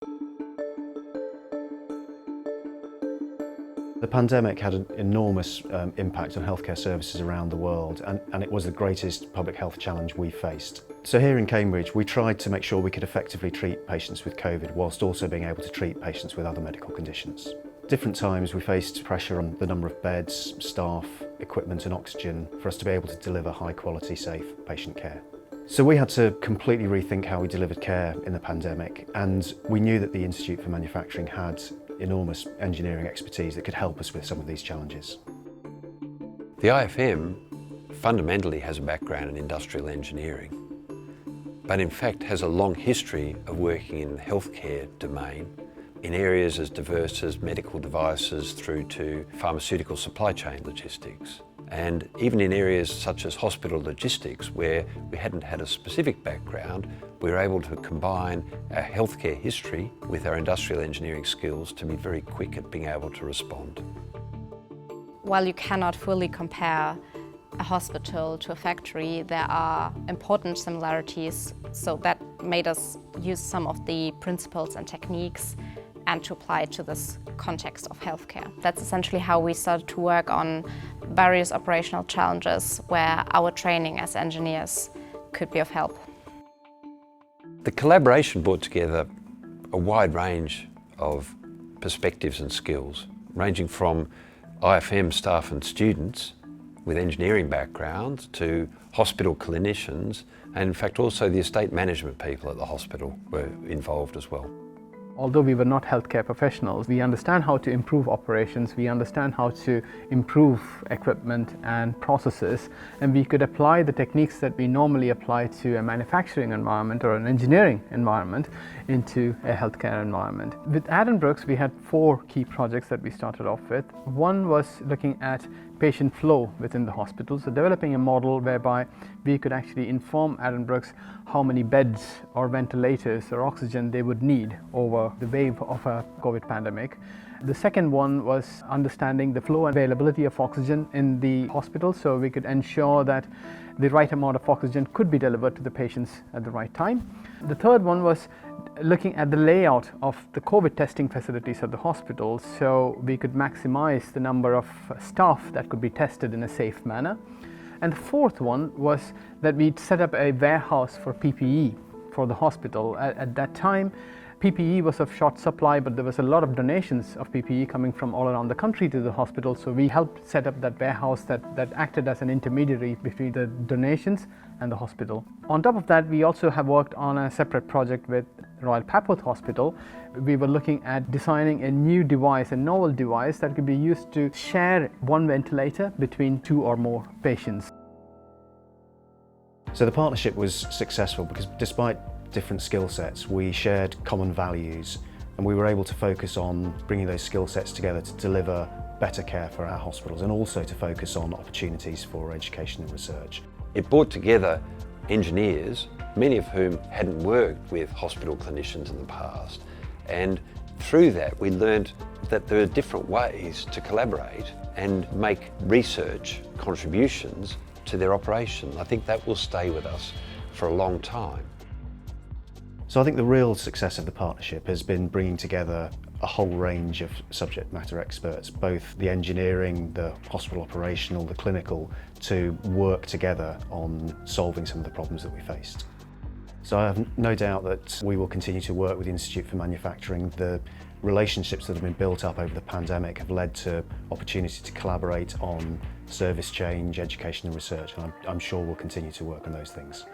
The pandemic had an enormous impact on healthcare services around the world, and it was the greatest public health challenge we faced. So here in Cambridge, we tried to make sure we could effectively treat patients with COVID whilst also being able to treat patients with other medical conditions. Different times we faced pressure on the number of beds, staff, equipment and oxygen for us to be able to deliver high quality, safe patient care. So we had to completely rethink how we delivered care in the pandemic, and we knew that the Institute for Manufacturing had enormous engineering expertise that could help us with some of these challenges. The IfM fundamentally has a background in industrial engineering, but in fact has a long history of working in the healthcare domain in areas as diverse as medical devices through to pharmaceutical supply chain logistics. And even in areas such as hospital logistics, where we hadn't had a specific background, we were able to combine our healthcare history with our industrial engineering skills to be very quick at being able to respond. While you cannot fully compare a hospital to a factory, there are important similarities, so that made us use some of the principles and techniques and to apply it to this context of healthcare. That's essentially how we started to work on various operational challenges where our training as engineers could be of help. The collaboration brought together a wide range of perspectives and skills, ranging from IfM staff and students with engineering backgrounds to hospital clinicians, and in fact also the estate management people at the hospital were involved as well. Although we were not healthcare professionals, we understand how to improve operations, we understand how to improve equipment and processes, and we could apply the techniques that we normally apply to a manufacturing environment or an engineering environment into a healthcare environment. With Addenbrooke's, we had 4 key projects that we started off with. One was looking at patient flow within the hospital, so developing a model whereby we could actually inform Addenbrooke's how many beds or ventilators or oxygen they would need over the wave of a COVID pandemic. The second one was understanding the flow and availability of oxygen in the hospital, so we could ensure that the right amount of oxygen could be delivered to the patients at the right time. The third one was looking at the layout of the COVID testing facilities at the hospital, so we could maximize the number of staff that could be tested in a safe manner. And the fourth one was that we'd set up a warehouse for PPE for the hospital. At that time, PPE was of short supply, but there was a lot of donations of PPE coming from all around the country to the hospital, so we helped set up that warehouse that acted as an intermediary between the donations and the hospital. On top of that, we also have worked on a separate project with Royal Papworth Hospital. We were looking at designing a new device, a novel device that could be used to share one ventilator between 2 or more patients. So the partnership was successful because despite different skill sets, we shared common values, and we were able to focus on bringing those skill sets together to deliver better care for our hospitals and also to focus on opportunities for education and research. It brought together engineers, many of whom hadn't worked with hospital clinicians in the past, and through that we learned that there are different ways to collaborate and make research contributions to their operation. I think that will stay with us for a long time. So I think the real success of the partnership has been bringing together a whole range of subject matter experts, both the engineering, the hospital operational, the clinical, to work together on solving some of the problems that we faced. So I have no doubt that we will continue to work with the Institute for Manufacturing. The relationships that have been built up over the pandemic have led to opportunity to collaborate on service change, education and research, and I'm sure we'll continue to work on those things.